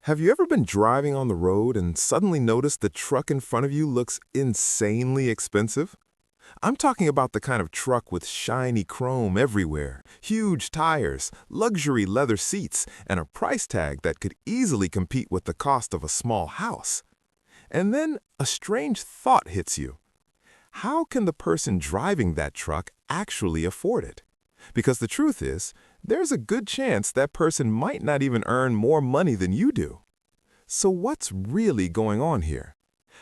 Have you ever been driving on the road and suddenly noticed the truck in front of you looks insanely expensive? I'm talking about the kind of truck with shiny chrome everywhere, huge tires, luxury leather seats, and a price tag that could easily compete with the cost of a small house. And then a strange thought hits you. How can the person driving that truck actually afford it? Because the truth is, there's a good chance that person might not even earn more money than you do. So what's really going on here?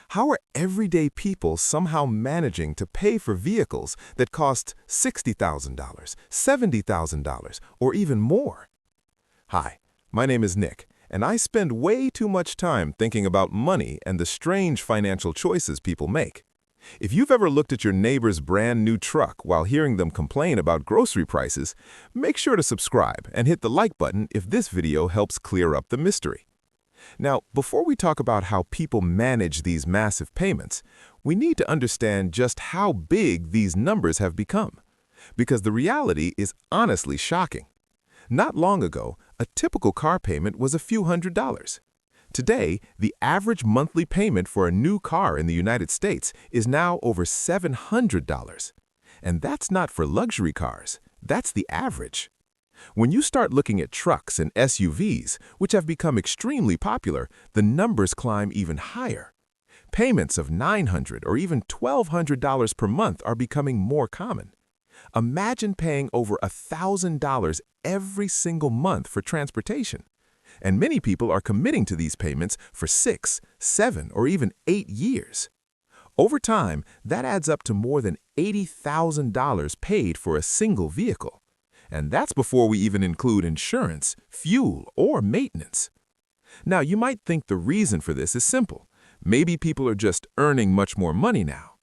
How are everyday people somehow managing to pay for vehicles that cost $60,000, $70,000, or even more? Hi, my name is Nick, and I spend way too much time thinking about money and the strange financial choices people make. If you've ever looked at your neighbor's brand new truck while hearing them complain about grocery prices, make sure to subscribe and hit the like button if this video helps clear up the mystery. Now, before we talk about how people manage these massive payments, we need to understand just how big these numbers have become. Because the reality is honestly shocking. Not long ago, a typical car payment was a few $100s. Today, the average monthly payment for a new car in the United States is now over $700. And that's not for luxury cars, that's the average. When you start looking at trucks and SUVs, which have become extremely popular, the numbers climb even higher. Payments of $900 or even $1,200 per month are becoming more common. Imagine paying over $1,000 every single month for transportation. And many people are committing to these payments for 6, 7, or even 8 years. Over time, that adds up to more than $80,000 paid for a single vehicle. And that's before we even include insurance, fuel, or maintenance. Now, you might think the reason for this is simple. Maybe people are just earning much more money now.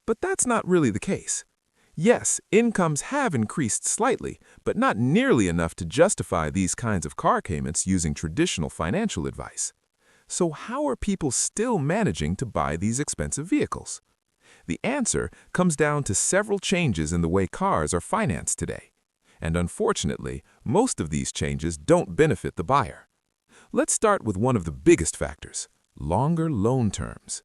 But that's not really the case. Yes, incomes have increased slightly, but not nearly enough to justify these kinds of car payments using traditional financial advice. So how are people still managing to buy these expensive vehicles? The answer comes down to several changes in the way cars are financed today. And unfortunately, most of these changes don't benefit the buyer. Let's start with one of the biggest factors: longer loan terms.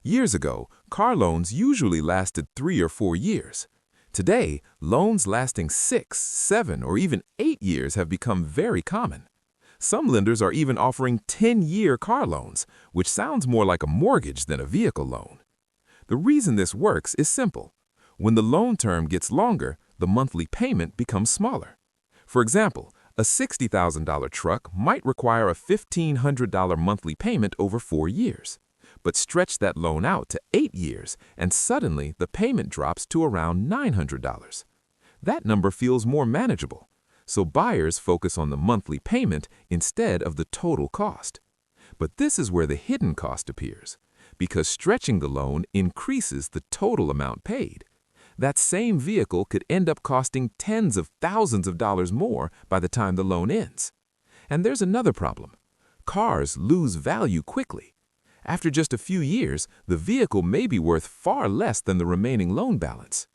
Years ago, car loans usually lasted 3 or 4 years. Today, loans lasting 6, 7, or even 8 years have become very common. Some lenders are even offering 10-year car loans, which sounds more like a mortgage than a vehicle loan. The reason this works is simple. When the loan term gets longer, the monthly payment becomes smaller. For example, a $60,000 truck might require a $1,500 monthly payment over 4 years. But stretch that loan out to 8 years, and suddenly the payment drops to around $900. That number feels more manageable, so buyers focus on the monthly payment instead of the total cost. But this is where the hidden cost appears, because stretching the loan increases the total amount paid. That same vehicle could end up costing tens of thousands of dollars more by the time the loan ends. And there's another problem. Cars lose value quickly. After just a few years, the vehicle may be worth far less than the remaining loan balance.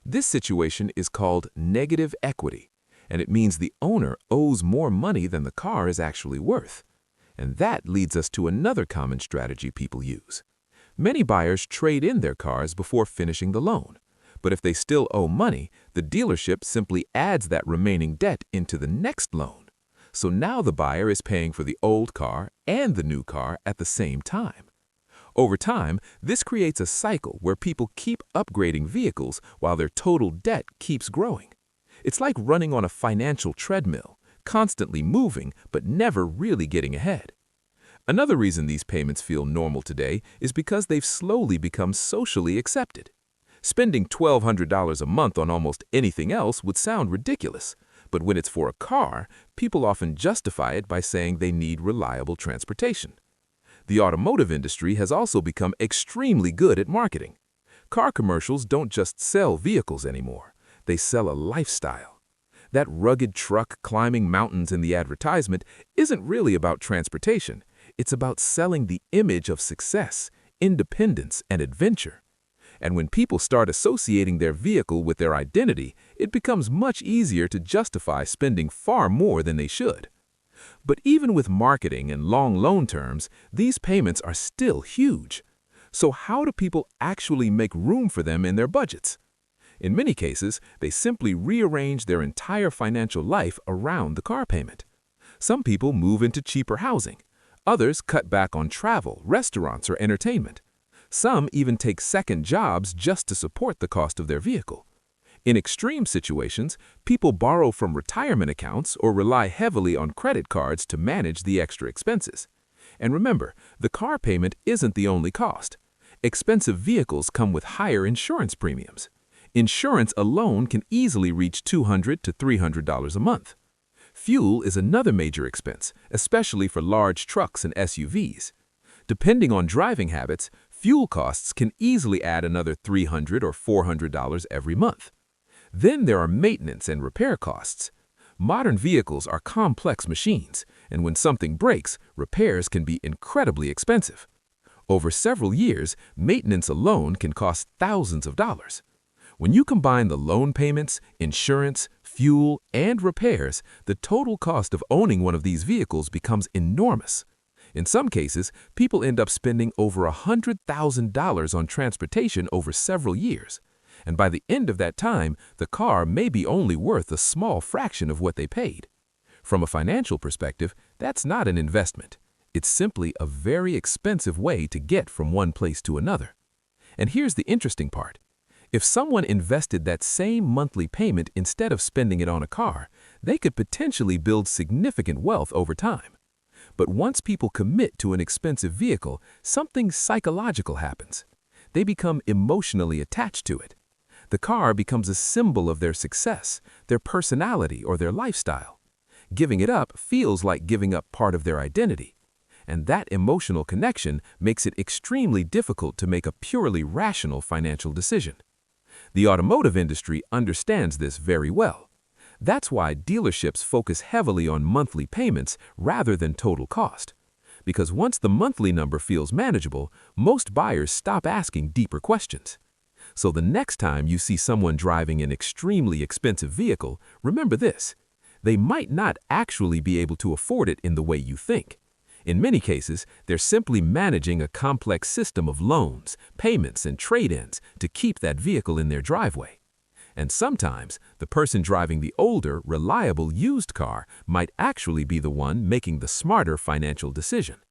This situation is called negative equity, and it means the owner owes more money than the car is actually worth. And that leads us to another common strategy people use. Many buyers trade in their cars before finishing the loan. But if they still owe money, the dealership simply adds that remaining debt into the next loan. So now the buyer is paying for the old car and the new car at the same time. Over time, this creates a cycle where people keep upgrading vehicles while their total debt keeps growing. It's like running on a financial treadmill, constantly moving but never really getting ahead. Another reason these payments feel normal today is because they've slowly become socially accepted. Spending $1,200 a month on almost anything else would sound ridiculous. But when it's for a car, people often justify it by saying they need reliable transportation. The automotive industry has also become extremely good at marketing. Car commercials don't just sell vehicles anymore. They sell a lifestyle. That rugged truck climbing mountains in the advertisement isn't really about transportation. It's about selling the image of success, independence, and adventure. And when people start associating their vehicle with their identity, it becomes much easier to justify spending far more than they should. But even with marketing and long loan terms, these payments are still huge. So how do people actually make room for them in their budgets? In many cases, they simply rearrange their entire financial life around the car payment. Some people move into cheaper housing. Others cut back on travel, restaurants, or entertainment. Some even take second jobs just to support the cost of their vehicle. In extreme situations, people borrow from retirement accounts or rely heavily on credit cards to manage the extra expenses. And remember, the car payment isn't the only cost. Expensive vehicles come with higher insurance premiums. Insurance alone can easily reach $200 to $300 a month. Fuel is another major expense, especially for large trucks and SUVs. Depending on driving habits, fuel costs can easily add another $300 or $400 every month. Then there are maintenance and repair costs. Modern vehicles are complex machines, and when something breaks, repairs can be incredibly expensive. Over several years, maintenance alone can cost thousands of dollars. When you combine the loan payments, insurance, fuel, and repairs, the total cost of owning one of these vehicles becomes enormous. In some cases, people end up spending over $100,000 on transportation over several years. And by the end of that time, the car may be only worth a small fraction of what they paid. From a financial perspective, that's not an investment. It's simply a very expensive way to get from one place to another. And here's the interesting part. If someone invested that same monthly payment instead of spending it on a car, they could potentially build significant wealth over time. But once people commit to an expensive vehicle, something psychological happens. They become emotionally attached to it. The car becomes a symbol of their success, their personality, or their lifestyle. Giving it up feels like giving up part of their identity. And that emotional connection makes it extremely difficult to make a purely rational financial decision. The automotive industry understands this very well. That's why dealerships focus heavily on monthly payments rather than total cost. Because once the monthly number feels manageable, most buyers stop asking deeper questions. So the next time you see someone driving an extremely expensive vehicle, remember this: they might not actually be able to afford it in the way you think. In many cases, they're simply managing a complex system of loans, payments, and trade-ins to keep that vehicle in their driveway. And sometimes, the person driving the older, reliable used car might actually be the one making the smarter financial decision.